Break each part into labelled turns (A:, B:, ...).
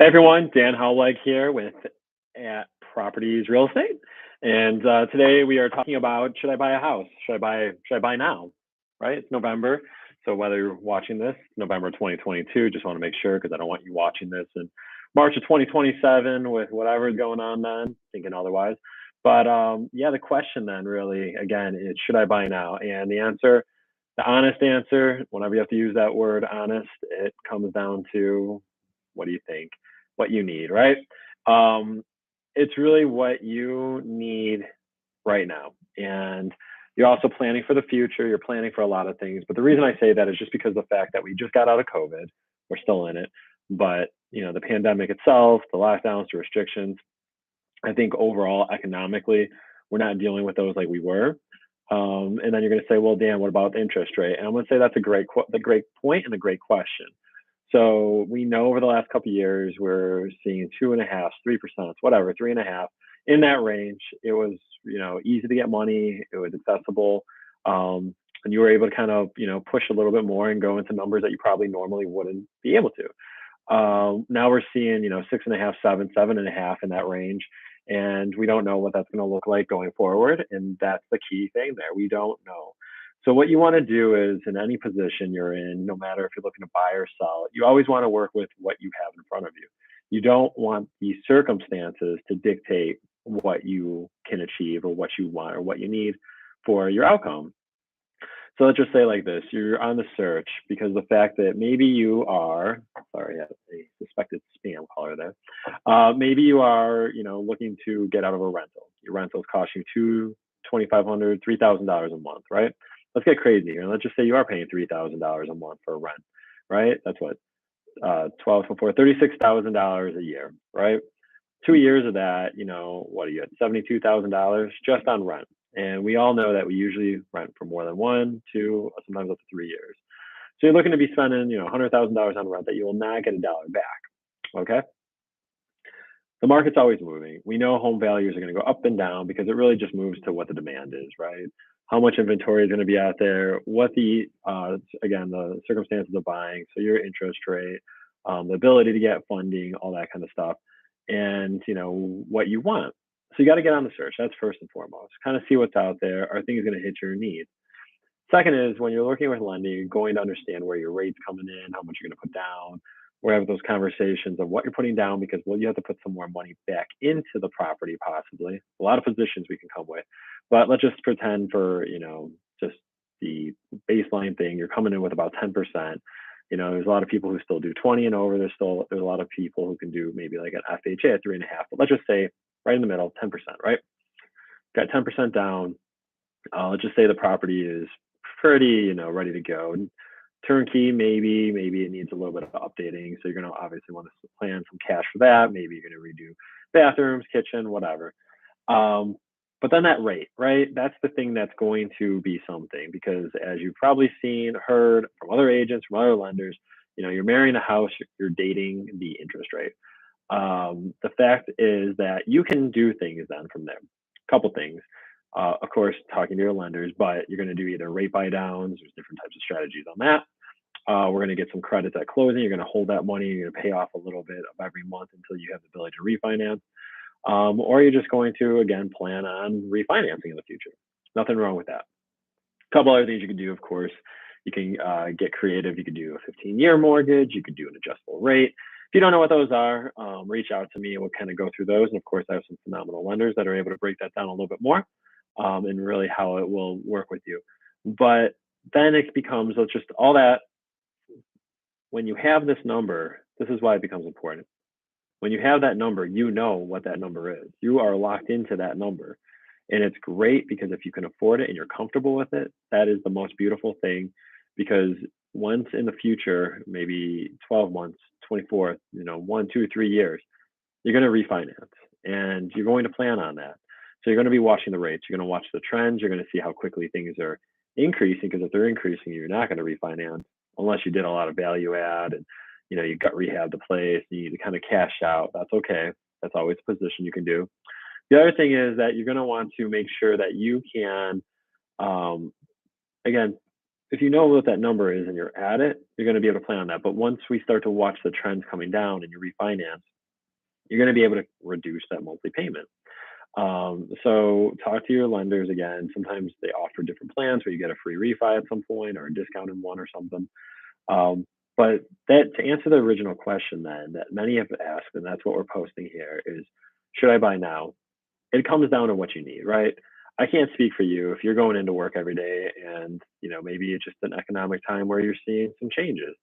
A: Hey everyone, Dan Howleg here with at Properties Real Estate, and today we are talking about should I buy a house? Should I buy now? Right? It's November, so whether you're watching this November 2022, just want to make sure because I don't want you watching this in March of 2027 with whatever's going on then, thinking otherwise. But yeah, the question then really again is should I buy now? And the answer, the honest answer, whenever you have to use that word honest, it comes down to what do you think? What you need, right? Um, it's really what you need right now. And you're also planning for the future. You're planning for a lot of things. But the reason I say that is just because of the fact that we just got out of COVID. We're still in it. But, the pandemic itself, the lockdowns, the restrictions, I think overall economically, we're not dealing with those like we were. And then you're going to say, well, Dan, what about the interest rate? And I'm going to say that's the great point and a great question. So we know over the last couple of years, we're seeing 2.5, 3%, whatever, 3.5 in that range. It was, easy to get money. It was accessible. And you were able to kind of, push a little bit more and go into numbers that you probably normally wouldn't be able to. Now we're seeing, 6.5, 7.5 in that range. And we don't know what that's going to look like going forward. And that's the key thing there. We don't know. So what you want to do is in any position you're in, no matter if you're looking to buy or sell, you always want to work with what you have in front of you. You don't want the circumstances to dictate what you can achieve or what you want or what you need for your outcome. So let's just say like this, you're on the search because the fact that maybe you are, sorry, I had a suspected spam caller there. Maybe you are, looking to get out of a rental. Your rental is costing you $2,500, $3,000 a month, right? Let's get crazy here. Let's just say you are paying $3,000 a month for rent, right? That's what, 12 to 4, $36,000 a year, right? 2 years of that, what are you at? $72,000 just on rent. And we all know that we usually rent for more than 1, 2, sometimes up to 3 years. So you're looking to be spending, $100,000 on rent that you will not get a dollar back. Okay. The market's always moving. We know home values are going to go up and down because it really just moves to what the demand is, right? How much inventory is going to be out there, what again, the circumstances of buying, so your interest rate, the ability to get funding, all that kind of stuff, and, what you want. So you got to get on the search. That's first and foremost. Kind of see what's out there. Are things going to hit your needs? Second is when you're working with lending, you're going to understand where your rate's coming in, how much you're going to put down. We're having those conversations of what you're putting down because, well, you have to put some more money back into the property, possibly. A lot of positions we can come with. But let's just pretend for, just the baseline thing, you're coming in with about 10%. There's a lot of people who still do 20 and over. There's a lot of people who can do maybe like an FHA at 3.5. But let's just say right in the middle, 10%, right? Got 10% down. Let's just say the property is pretty, ready to go. Turnkey, maybe it needs a little bit of updating. So you're going to obviously want to plan some cash for that. Maybe you're going to redo bathrooms, kitchen, whatever. But then that rate, right? That's the thing that's going to be something because as you've probably seen, heard from other agents, from other lenders, you're marrying a house, you're dating the interest rate. The fact is that you can do things then from there. A couple things. Of course, talking to your lenders, but you're going to do either rate buy downs. There's different types of strategies on that. We're going to get some credits at closing. You're going to hold that money. You're going to pay off a little bit of every month until you have the ability to refinance. Or you're just going to, again, plan on refinancing in the future. Nothing wrong with that. A couple other things you can do, of course. You can get creative. You could do a 15-year mortgage. You could do an adjustable rate. If you don't know what those are, reach out to me and we'll kind of go through those. And of course, I have some phenomenal lenders that are able to break that down a little bit more and really how it will work with you. But then it becomes just all that. When you have this number, this is why it becomes important. When you have that number, you know what that number is. You are locked into that number. And it's great because if you can afford it and you're comfortable with it, that is the most beautiful thing. Because once in the future, maybe 12 months, 24, 1, 2, 3 years, you're going to refinance and you're going to plan on that. So you're going to be watching the rates. You're going to watch the trends. You're going to see how quickly things are increasing because if they're increasing, you're not going to refinance unless you did a lot of value add and you got rehab the place. You need to kind of cash out. That's okay. That's always a position you can do. The other thing is that you're going to want to make sure that you can, again, if you know what that number is and you're at it, you're going to be able to plan on that. But once we start to watch the trends coming down and you refinance, you're going to be able to reduce that monthly payment. So talk to your lenders again. Sometimes they offer different plans where you get a free refi at some point or a discounted one or something. Um, but that to answer the original question then that many have asked, and that's what we're posting here is, should I buy now? It comes down to what you need, right? I can't speak for you if you're going into work every day and maybe it's just an economic time where you're seeing some changes.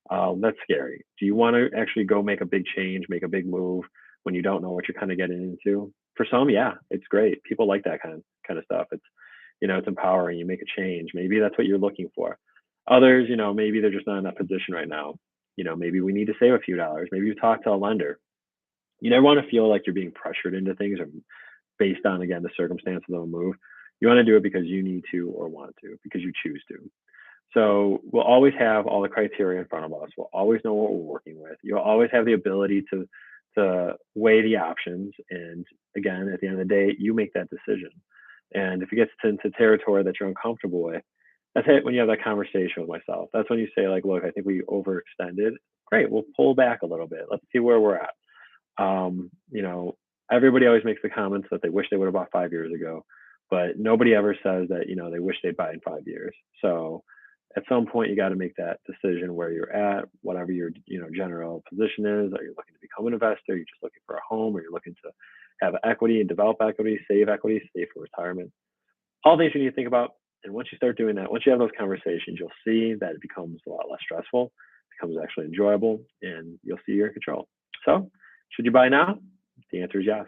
A: That's scary. Do you want to actually go make a big change, make a big move when you don't know what you're kind of getting into? For some, yeah, it's great. People like that kind of stuff. It's empowering. You make a change. Maybe that's what you're looking for. Others, maybe they're just not in that position right now. Maybe we need to save a few dollars. Maybe you talk to a lender. You never want to feel like you're being pressured into things or based on again the circumstances of a move. You want to do it because you need to or want to, because you choose to. So we'll always have all the criteria in front of us. We'll always know what we're working with. You'll always have the ability to weigh the options. And again, at the end of the day, you make that decision. And if it gets into territory that you're uncomfortable with, that's it when you have that conversation with myself. That's when you say, like, look, I think we overextended. Great, we'll pull back a little bit. Let's see where we're at. Um, you know, Everybody always makes the comments that they wish they would have bought 5 years ago, but nobody ever says that, they wish they'd buy in 5 years. So at some point you got to make that decision where you're at, whatever your, general position is. Are you looking to become an investor? You're just looking for a home, or you're looking to have equity and develop equity, save for retirement. All things you need to think about. And once you start doing that, once you have those conversations, you'll see that it becomes a lot less stressful, becomes actually enjoyable, and you'll see you're in control. So should you buy now? The answer is yes.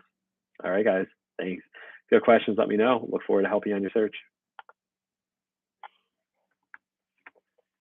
A: All right, guys. Thanks. If you have questions, let me know. Look forward to helping you on your search.